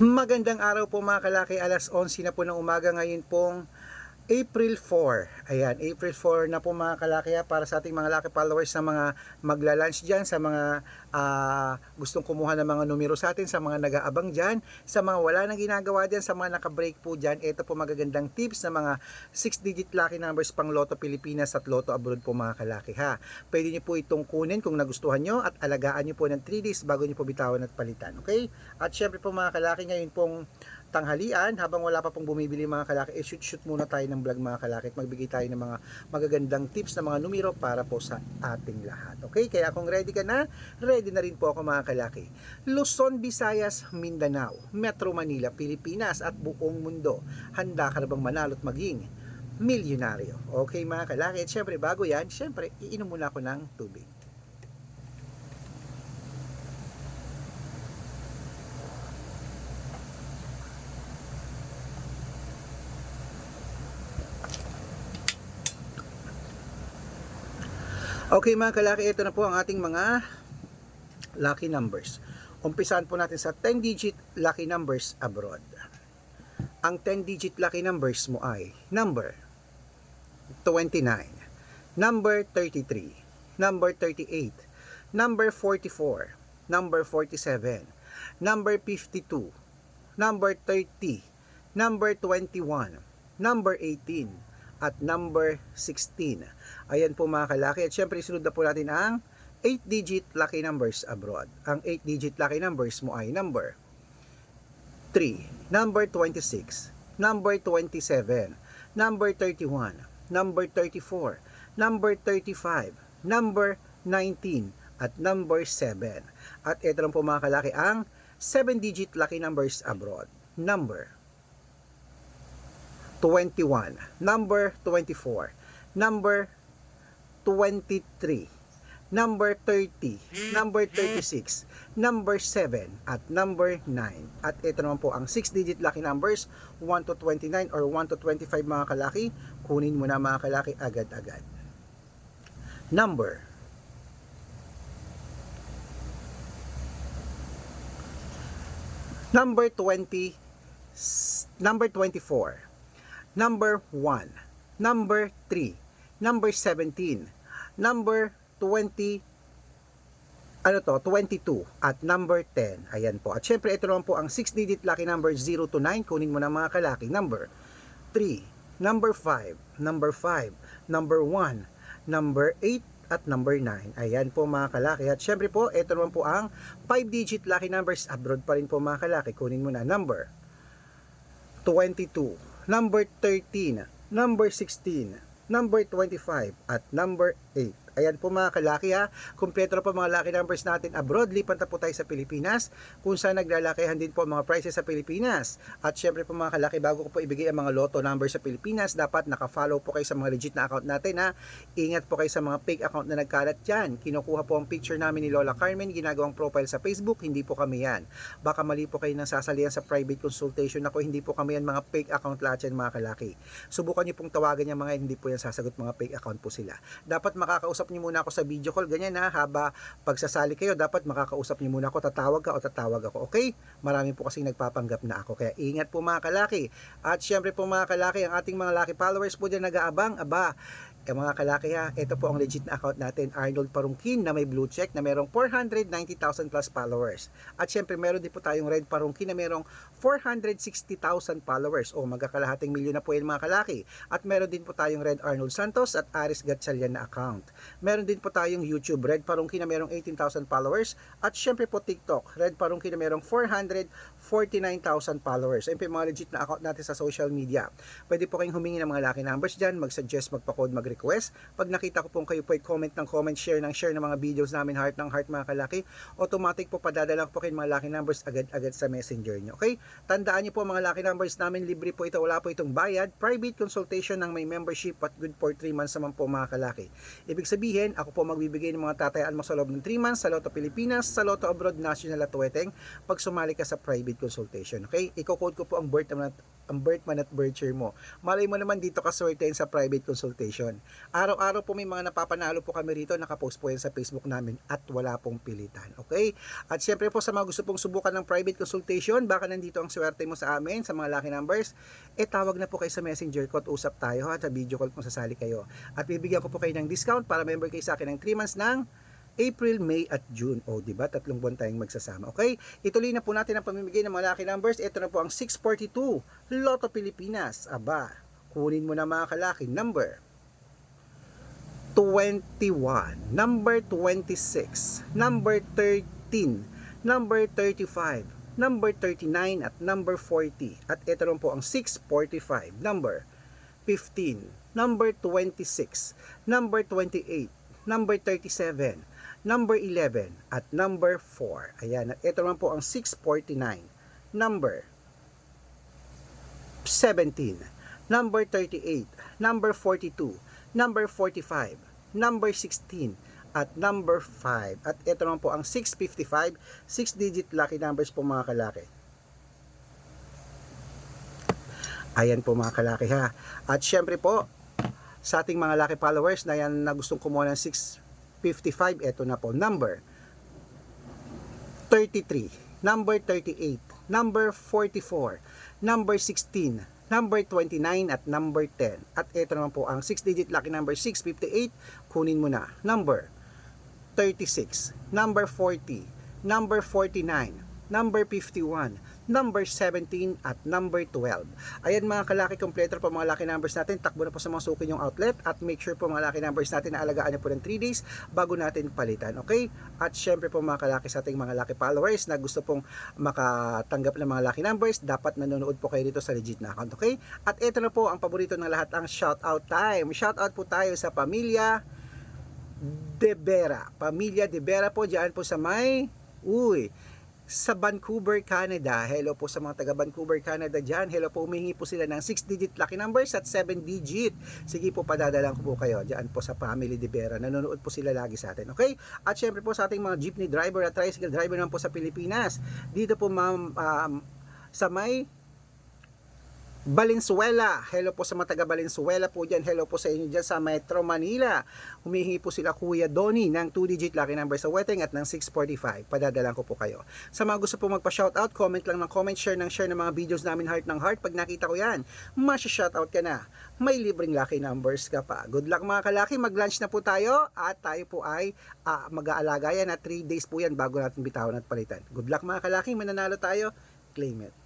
Magandang araw po mga kalaki, alas 11 na po ng umaga ngayon pong April 4. Ayan, April 4 na po mga kalaki para sa ating mga laki followers na mga magla-lunch dyan, sa mga gustong kumuha ng mga numero sa atin, sa mga nag-aabang dyan, sa mga wala nang ginagawa dyan, sa mga naka-break po dyan. Ito po magagandang tips na mga 6-digit lucky numbers pang Lotto Pilipinas at Lotto Abroad po mga kalaki ha. Pwede nyo po itong kunin kung nagustuhan nyo at alagaan nyo po ng 3 days bago nyo po bitawan at palitan. Okay? At syempre po mga kalaki, ngayon pong tanghalian, habang wala pa pong bumibili mga kalaki, shoot muna tayo ng vlog mga kalaki at magbigay tayo ng mga magagandang tips na mga numero para po sa ating lahat. Okay? Kaya kung ready ka na, ready na rin po ako mga kalaki. Luzon, Visayas, Mindanao, Metro Manila, Pilipinas at buong mundo. Handa ka na bang manalo at maging milyonaryo? Okay mga kalaki, at syempre bago yan, syempre iinom muna ako ng tubig. Okay mga kalaki, ito na po ang ating mga lucky numbers. Umpisahan po natin sa 10-digit lucky numbers abroad. Ang 10-digit lucky numbers mo ay number 29, number 33, number 38, number 44, number 47, number 52, number 30, number 21, number 18, at number 16. Ayan po mga kalaki. At syempre sunod na po natin ang 8-digit lucky numbers abroad. Ang 8-digit lucky numbers mo ay number 3, number 26, number 27, number 31, number 34, number 35, number 19, at number 7. At ito lang po mga kalaki ang 7-digit lucky numbers abroad. Number 21, number 24, number 23, number 30, number 36, number 7, at number 9. At ito naman po ang 6-digit lucky numbers, 1 to 29 or 1 to 25 mga kalaki. Kunin mo na mga kalaki agad-agad. Number 20, number 24, number 1, number 3, number 17, number 22, at number 10. Ayan po. At syempre ito naman po ang 6-digit lucky number 0 to 9. Kunin mo na mga kalaki. Number 3, number 5, number 5, number 1, number 8, at number 9. Ayan po mga kalaki. At syempre po, ito naman po ang 5-digit lucky numbers abroad pa rin po mga kalaki. Kunin mo na number 22, number 13, number 16, number 25, at number 8. Ayan po mga kalaki ha. Kompleto na po mga lucky numbers natin abroad. Lipat na po tayo sa Pilipinas kung saan naglalakihan din po mga prices sa Pilipinas. At syempre po mga kalaki, bago ko po ibigay ang mga lotto numbers sa Pilipinas, dapat naka-follow po kayo sa mga legit na account natin ha. Ingat po kayo sa mga fake account na nagkalat dyan. Kinukuha po ang picture namin ni Lola Carmen, ginagawang profile sa Facebook, hindi po kami yan. Baka mali po kayo nang sasalihan sa private consultation ako, hindi po kami yan, mga fake account lahat yan mga kalaki. Subukan nyo pong tawagan yung mga hindi po yan sasagot, mga fake account po sila. Dapat makakausap niyo muna ako sa video call, ganyan ha, haba pagsasali kayo, dapat makakausap niyo muna ako, tatawag ka o tatawag ako, okay? Marami po kasi nagpapanggap na ako, kaya ingat po mga kalaki. At syempre po mga kalaki, ang ating mga lucky followers po dyan nag-aabang, mga kalaki ha, ito po ang legit na account natin, Arnold Parungkin, na may blue check na merong 490,000 plus followers. At syempre meron din po tayong Red Parungkin na merong 460,000 followers, o magkakalahating milyon na po yan mga kalaki. At meron din po tayong Red Arnold Santos at Aris Gatchalian na account. Meron din po tayong YouTube, Red Parungkin na merong 18,000 followers. At syempre po TikTok, Red Parungkin na merong 449,000 followers. Ayun po yung mga legit na account natin sa social media. Pwede po kayong humingi ng mga lucky numbers dyan, mag-suggest, magpa-code, mag-request. Pag nakita ko pong kayo po ay comment ng comment, share ng mga videos namin, heart ng heart mga kalaki, automatic po padadala ko po kayo mga lucky numbers agad-agad sa messenger nyo. Okay? Tandaan nyo po mga lucky numbers namin, libre po ito, wala po itong bayad, private consultation ng may membership at good for 3 months naman po mga kalaki. Ibig sabihin, ako po magbibigay ng mga tatayaan mo sa loob ng 3 months sa Lotto Pilipinas, sa Lotto Abroad, National at Tuweteng pag sumali ka sa private consultation. Okay? Iko-code ko po ang birth ang birth month at birth year mo. Malay mo naman dito ka swertein sa private consultation. Araw-araw po may mga napapanalo po kami rito, nakapost po yan sa Facebook namin at wala pong pilitan. Okay? At syempre po sa mga gusto pong subukan ng private consultation, baka nandito ang swerte mo sa amin, sa mga lucky numbers, tawag na po kayo sa messenger ko at usap tayo at sa video call kung sasali kayo. At bibigyan ko po kayo ng discount para member kayo sa akin ng 3 months ng April, May at June. O, diba? 3 buwan tayong magsasama. Okay? Ituloy na po natin ang pamimigay ng mga lucky numbers. Ito na po ang 642 Lotto Pilipinas. Aba, kunin mo na mga kalaki. Number 21, number 26, number 13, number 35, number 39 at number 40. At ito rin po ang 645, number 15, number 26, number 28, number 37, number 11 at number 4. Ayan, at ito naman po ang 649, number 17, number 38, number 42, number 45, number 16 at number 5. At ito naman po ang 655, 6-digit lucky numbers po mga kalaki. Ayan po mga kalaki ha. At syempre po sa ating mga lucky followers na yan na gustong kumuha ng 655, ito na po, number 33, number 38, number 44, number 16, number 29 at number 10. At ito naman po ang 6-digit lucky number 658, kunin mo na, number 36, number 40, number 49, number 51, number 17 at number 12. Ayan mga kalaki, kompleto po mga lucky numbers natin. Takbo na po sa mga suki yung outlet at make sure po mga lucky numbers natin na alagaan niyo po ng 3 days bago natin palitan. Okay? At syempre po mga kalaki sa ating mga lucky followers na gusto pong makatanggap ng mga lucky numbers, dapat nanonood po kayo dito sa legit na account. Okay? At ito na po ang paborito ng lahat, ang shoutout time. Shoutout po tayo sa pamilya De Vera. Pamilya De Vera po, diyan po sa may sa Vancouver, Canada. Hello po sa mga taga Vancouver, Canada dyan. Hello po, humihingi po sila ng 6-digit lucky numbers at 7-digit. Sige po, padadalang ko po kayo dyan po sa Family De Vera. Nanonood po sila lagi sa atin. Okay? At syempre po sa ating mga jeepney driver at tricycle driver naman po sa Pilipinas. Dito po sa may Valenzuela. Hello po sa mga taga Valenzuela po dyan. Hello po sa inyo dyan sa Metro Manila. Humihingi po sila Kuya Donnie ng 2-digit lucky number sa wedding at ng 645. Padadalang ko po kayo. Sa mga gusto po magpa-shoutout, comment lang ng comment, share ng mga videos namin heart ng heart. Pag nakita ko yan, masya-shoutout ka na. May libreng lucky numbers ka pa. Good luck mga kalaki. Mag-lunch na po tayo at tayo po ay mag-aalaga yan at 3 days po yan bago natin bitawan at palitan. Good luck mga kalaki. Mananalo tayo. Claim it.